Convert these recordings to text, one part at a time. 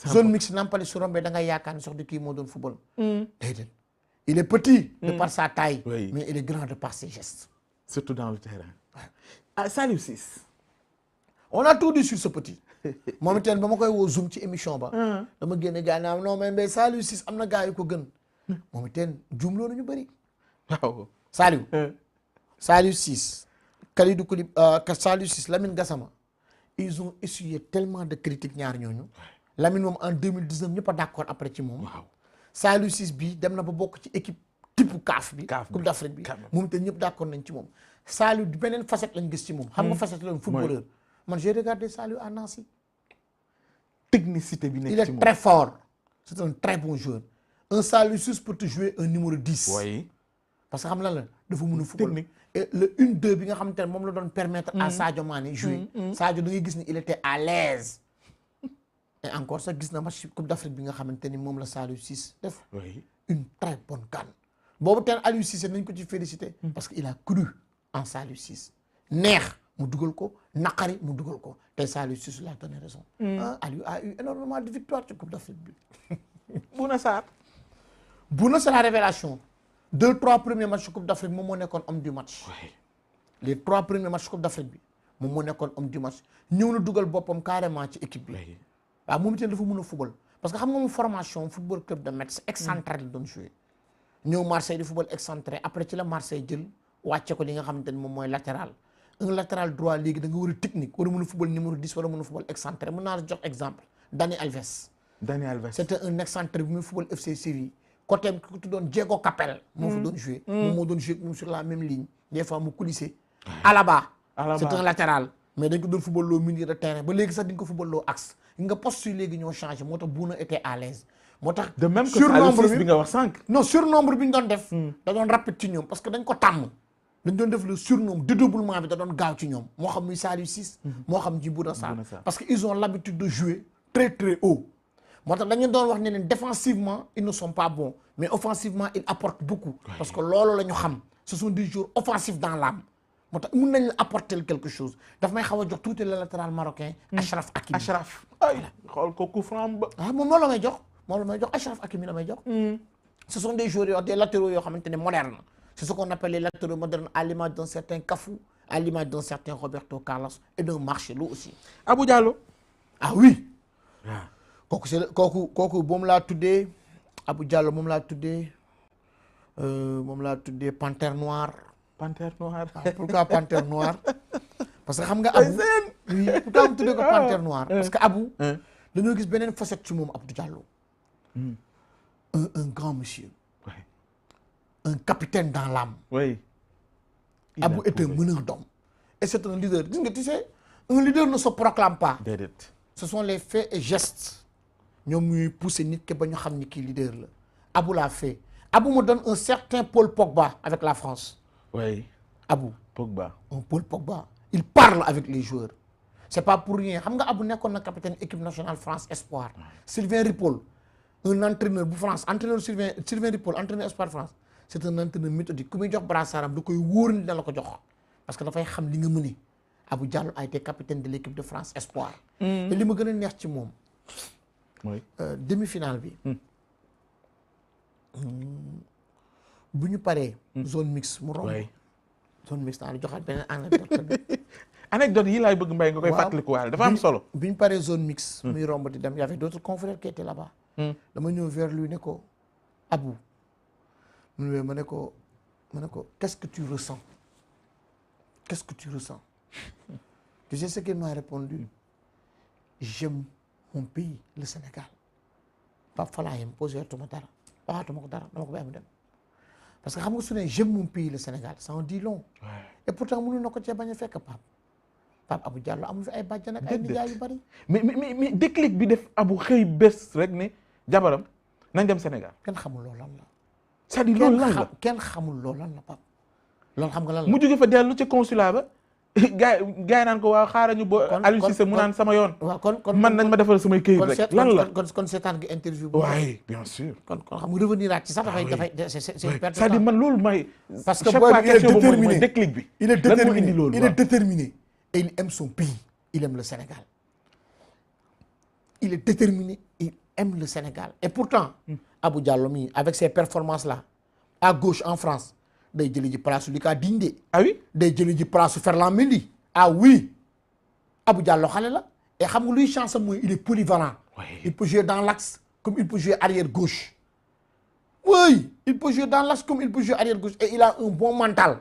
zone mixte Nampalys su rombee da ngay yaakaar ne sax di kii moo doon football. déedéet il est petit. de par sa taille. mais il est grand de par ses gestes. surtout dans le terrain. ah Saliou Ciss. on a tout dit sur ce petit. moom itam ba ma koy woo Zoom ci émission ba. dama génne gars yi non mais Saliou Ciss am na gars yu ko gën. moom itam juumloo nañu bëri. waaw Saliou. Saliou Ciss. Kalidou Koulibaly Saliou Ciss Lamine Gassama. ils ont essuyé tellement de critiques ñaar ñooñu. Lamine moom en 2019 ñëpp a d'accord après ci moom. waaw Saliou Ciss bi dem na ba bokk ci équipe type CAF bi. Coupe d'Afrique bi moom itam ñëpp d'accord nañ ci moom. Saliou beneen facette lañ gis ci moom. xam nga facette la footballeur. man j'ai regardé Saliou à Nancy. technicité bi nekk ci moom il est très fort. c'est un très bon joueur. un Saliou Ciss peut te jouer un numéro 10. oui. parce que xam lan la dafa mën a football. et le 1-2 bi nga xamante ne moom la doon permettre à Sadio Mané jouer. Sadio da ngay gis ni il était à l'aise. et encore sax gis na match Coupe d'Afrique bi nga xamante ni moom la Saliou Ciss def. une très bonne CAN. boobu teen Aliou Cissé nañ ko ci féliciter. parce que il a cru en Saliou Ciss. neex mu dugal ko naqari mu dugal ko tey Saliou Ciss la donné raison. Aliou a eu énormément de victoires ci Coupe d'Afrique bi. Bouna Sarr. Bouna c'est la révélation. 2-3 premiers matchs Coupe d'Afrique moom moo nekkoon homme du match. les 3 premiers matchs Coupe d'Afrique bi moom moo nekkoon homme du match ñëw na dugal boppam carrément ci équipe bi. waaw moom itam dafa mën a football parce que xam nga moom formation football club de Metz excentré la doon joué. ñëw Marseille di football excentré après ci la Marseille jël wàcce ko li nga xamante ni moom mooy latéral. un latéral droit léegi da nga war a technique war a mën a football numéro 10 wala mën a football excentré mën naa la jox exemple Dani Alves. c'était un excentré bi muy football FC Séville. côté am ku tuddoon Diego Capel. moo fa doon joué. moom moo doon joué moom sur la même ligne. des fois mu coulissé. Alaba. c'est un latéral. mais dañ ko doon football loo milieu de terrain ba léegi sax dañ ko football loo axe. nga poste yi léegi ñoo changé moo tax Bouna était à l'aise. moo tax de même que Saliou Ciss bi nga wax sànq. non surnombre bi ñu doon def. da doon rapide ci ñoom parce que dañ ko tàmm. dañ doon def le surnombre dédoublement bi da doon gaaw ci ñoom moo xam muy Saliou Ciss. moo xam ji Bouna Sarr parce que ils ont l'habitude de jouer très très haut. moo tax dañu doon wax ne leen défensivement ils ne sont pas bons mais offensivement ils apportent beaucoup. parce que loolu la ñu xam ce sont des joueurs offensifs dans l'âme. moo tax mën nañ la apporter quelque chose daf may xaw a jox tuuti le latéral marocain. Achraf Hakimi. Achraf ay xool ko coup franc ba. moom loolu la may jox Achraf Hakimi la may jox. ce sont des joueurs des latéraux yoo xamante ne modernes. c'est ce qu'on appelle les latéraux modernes à l'image d'un certain Cafu à l'image d'un certain Roberto Carlos et d'un Marcelo aussi. Abou Diallo. ah oui. kooku c'est kooku moom laa tuddee Abou Diallo moom laa tuddee Panthère Noire. Panthère Noire. pourquoi Panthère Noire parce que xam nga Abou oui pourquoi mu tuddee ko Panthère Noire parce que Abou dañoo gis beneen facette ci moom Abou Diallo un grand monsieur un capitaine dans l'âme Abou est un meneur d'hommes et c'est un leader gis nga tu sais un leader ne se proclame pas ce sont les faits et gestes ñoom ñuy pousser nit ki ba ñu xam ni kii leader la Abou l'a fait Abou me donne un certain Paul Pogba avec la France. Oui. Abou. Pogba. Un Paul Pogba. Il parle avec les joueurs. C'est pas pour rien. Xam nga Abou nekkoon na capitaine équipe nationale France Espoir. Sylvain Ripoll, un entraîneur bu France, entraîneur Sylvain Ripoll, entraîneur Espoir France. C'est un entraîneur méthodique. Ku muy jox brassaram da koy wóor ni da la ko jox. Parce que dafay xam li nga mëne. Abou Diallo a été capitaine de l'équipe de France Espoir. Et li ma gën a neex ci moom. mooy demi-finale bi. bu ñu paree. zone mixte mu romb. zone mixte naa la joxaat beneen anecdote. anecdote yi laay bëgg mbay nga koy fàttaliku waale dafa am solo. bi ñu paree zone mixte. muy romb di dem y avait d'autres confrères qui étaient là-bas. dama ñëw vers lui ne ko Abou. mu ne ma ne ko qu'est-ce que tu ressens? Qu'est-ce que tu ressens? Tu sais ce qu'il m'a répondu? J'aime mon pays, le Sénégal. Pape Fala yem posé tuma dara waxaatuma ko dara dama ko bàyyi mu dem parce que xam nga su ne j'aime mon pays le Sénégal ça en dit long. et pourtant mënu na ko cee bañ a fekk Pape Abou Diallo amul fi ay bàjjan ak ay nijaay yu bari. mais déclic bi def Abou xëy bés rek ne jabaram nañ dem Sénégal. kenn xamul loolu lan la. c'est-à-dire loolu lan la kenn xamul loolu lan la Pape. loolu xam nga lan la mu jóge fa dellu ci consulat ba. gaay naan ko waaw xaaral ñu ba Aliou Cissé mu naan sama yoon. waaw kon man nañ ma defal samay këyit rek lan la kon seetaan gi interview. oui bien sûr. kon xam nga revenir ci sax dafay c'est une perte de temps. c'est-à-dire man loolu may. parce que booy bi il est déterminé déclic bi. il est déterminé et il aime son pays il aime le Sénégal. il est déterminé et il aime le Sénégal et pourtant Abou Diallo mi avec ses performances là à gauche en France day jëli ji place Lucas Digne. Ah oui. day jëli ji place Ferland Mendy. Ah oui Abou Diallo xale la et xam nga luy chance am mooy il est polyvalent. Oui. Il peut jouer dans l'axe comme il peut jouer arrière gauche. Oui il peut jouer dans l'axe comme il peut jouer arrière gauche et il a un bon mental.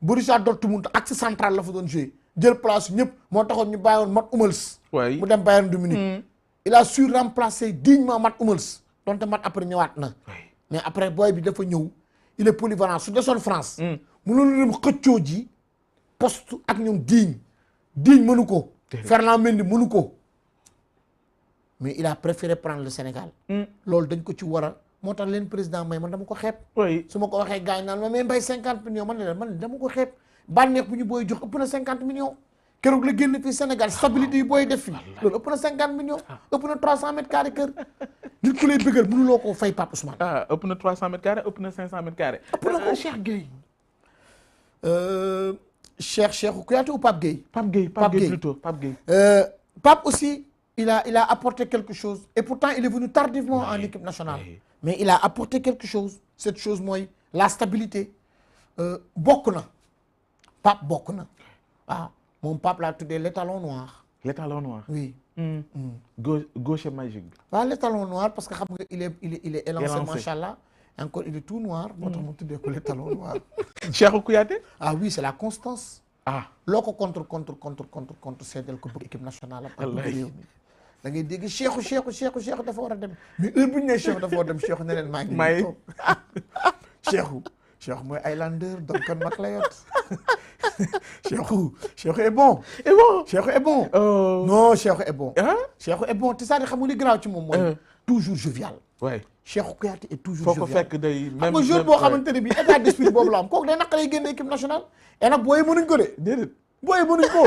Borussia Dortmund axe central la fa doon jouer jël place ñëpp moo taxoon ñu bàyyoon Mats Hummels. Oui. mu dem Bayern de Munich. Il a su remplacer dignement Mats Hummels donte Mats après ñëwaat na. mais après booy bi dafa ñëw il est polyvalent su desoon France. mënoon dem xëccoo ji poste ak ñoom Digne mënu ko. Ferland Mendy mënu ko. mais il a préféré prendre le Sénégal. loolu dañ ko ci war a moo tax leen président may man dama ko xeeb. oui su ma ko waxee gars yi naan ma mais mbay 50 millions man ne man dama ko xeeb bànneex bu ñu booy jox ëpp na 50 millions. keroog la génn fii Sénégal stabilité yi booy def fii loolu ëpp na 50 millions ëpp na 300 mètres carrés kër nit ku lay bëggal mënuloo koo fay Pape Ousmane. ah ëpp na 300 mètres carrés ëpp na 500 mètres carrés. ëpp na ko Cheikh Gueye. Cheikh Kouyaté ou Pape Gueye. Pape Gueye plutôt Pape Gueye. Pape aussi il a apporté quelque chose et pourtant il est venu tardivement en équipe nationale. mais il a apporté quelque chose cette chose mooy la stabilité bokk na Pape bokk na waaw. Mon Pape l'a tuddee l'étalon noir. L'étalon noir. Oui. Gaucher magique bi. waaw l'étalon noir parce que xam nga il est élancé Élancé. machallah encore il est tout noir. moo tax mu tuddee ko l'étalon noir. Cheikh Kouyaté. ah oui c'est la constance. ah loo ko contre seedeel ko bëgg équipe nationale ak bëgg réew mi da ngay dégg Cheikhou dafa war a dem mais heure bu ñu nee Cheikhou dafa war a dem Cheikhou ne leen maa ngi nii toog Cheikhou mooy Highlander Duncan MacLeod Cheikhou est bon. Cheikhou est bon. Non Cheikhou est bon. Cheikhou est bon te saa di xam nga li garaaw ci moom mooy. toujours jovial. waay Cheikhou Kouyaté est toujours jovial. foo ko fekk day même xam nga jour boo xamante ne bii état d'esprit boobu la am kooku day naqaree génne équipe nationale. et nag booy mënuñ ko de. déedéet booy mënuñ ko.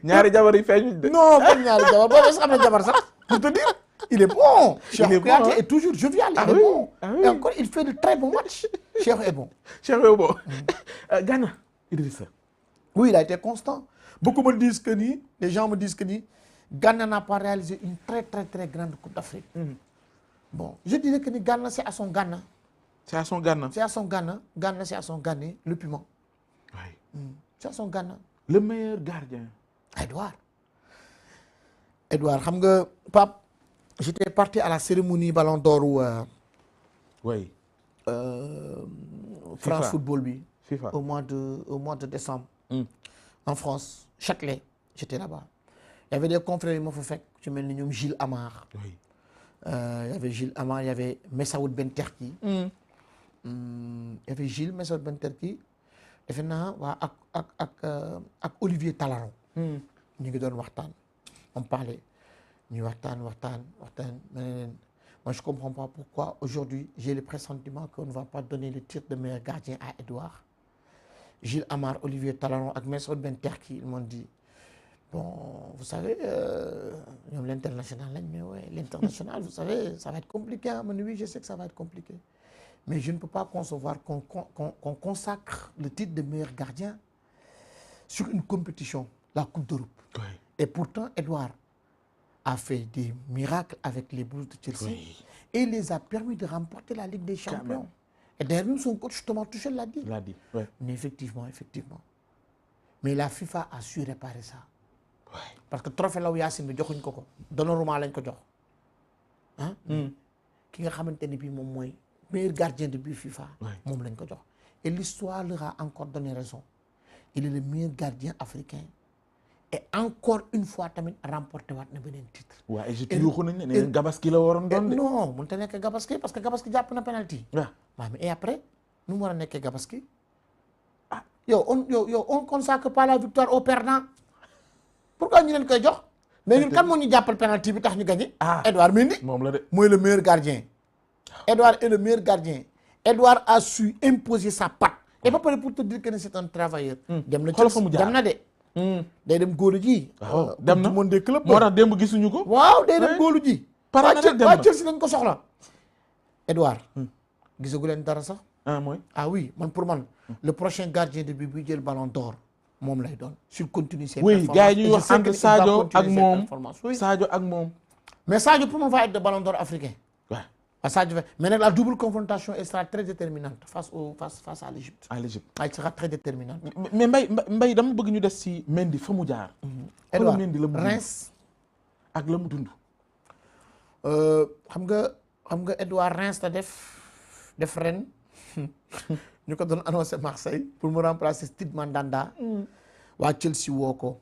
ñaari jabar yi feeñuñ de. non comme ñaari jabar booy est-ce que am na jabar sax pour te dire. il est bon. Cheikhou Kouyaté est toujours jovial. il est bon. et encore il fait de très bons matchs. Cheikhou est bon. Cheikhou est bon. Gana Idrissa. Oui, il a été constant. Beaucoup me disent que ni, les gens me disent que ni, Ghana n'a pas réalisé une très très très grande Coupe d'Afrique. Bon, je dirais que ni Ghana c'est à son Ghana. C'est à son Ghana. C'est à son Ghana. Ghana c'est à son Ghana, le piment. Oui. C'est à son Ghana. Le meilleur gardien. Edouard, xam nga Pape, j'étais parti à la cérémonie Ballon d'Or où oui. France Football bi. FIFA. Au mois de décembre. En France, Châtelet, j'étais là-bas. Il y avait des confrères, il m'a fait tu mets le nom Gilles Amar. Oui. Il y avait Gilles Amar, il y avait Messaoud Benterki. Il y avait Gilles Messaoud Benterki. Et maintenant, avec Olivier Talaron. Nous avons waxtaan. On parlait. Nous waxtaan. Moi, je ne comprends pas pourquoi aujourd'hui, j'ai le pressentiment qu'on ne va pas donner le titre de meilleur gardien à Edouard. Gilles Amar, Olivier Talaron ak Messaoud Benterki, ils m'ont dit, bon, vous savez, l'international, mais ouais, l'international, vous savez, ça va être compliqué. Hein? Oui, je sais que ça va être compliqué. Mais je ne peux pas concevoir qu'on consacre le titre de meilleur gardien sur une compétition, la Coupe d'Europe. Oui. Et pourtant, Edouard a fait des miracles avec les Blues de Chelsea. Oui. Et les a permis de remporter la Ligue des Champions. Et d'ailleurs, même son coach Thomas Tuchel l'a dit. Oui. Mais effectivement. Mais la FIFA a su réparer ça. Oui. Parce que trophée Law Yacine bi joxuñ ko. Donnarumma lañ ko jox. ah. ki nga xamante ne bii moom mooy meilleur gardien de but FIFA. moom lañ ko jox. Et l'histoire leur a encore donné raison. Il est le meilleur gardien africain. Et encore une fois tamit remporté waat na beneen titre. waaw et je te yuuxu nañ ne Gabaski la waroon doon de. non mënut a nekk Gabaski parce que Gabaski jàpp na penalty. waaw mais et après nu mu war a nekkee Gabaski ah yow on consacre pas la victoire au perdant pourquoi ñu leen koy jox. mais ñun kan moo ñu jàppal penalty bi tax ñu gagné. Edouard Mendy moom la de. mooy le meilleur gardien. Edouard est le meilleur gardien. Edouard a su imposer sa patte. et ba pare pour te dire que c'est un travailleur. dem na ci dem na de. day dem góolu ji. waaw dem na monde des clubs moo tax démb gisuñu ko. waaw day dem góolu ji. pare na dem na waa Chelsea lañ ko soxla. Edouard. gisagu leen dara sax. mooy. Oui man pour man. le prochain gardien de but buy jël ballon d'or moom lay doon. s'il continue ses oui performances. gars yi ñuy wax entre Sadio ak moom oui Sadio ak moom. mais Sadio pour moi va être le ballon d'or africain. Ouais. Sadio mais nag la double confrontation elle sera très déterminante face à l'Égypte. À l'Égypte. Elle sera très déterminante. mais Mbaye dama bëgg ñu des ci Mendy fa mu jaar. Edouard Mendy la mu dund Reims. ak la mu dund. xam nga Edouard Reims la def ren ñu ko doon annoncé Marseille pour mu remplacer Steve Mandanda. waa Chelsea woo ko.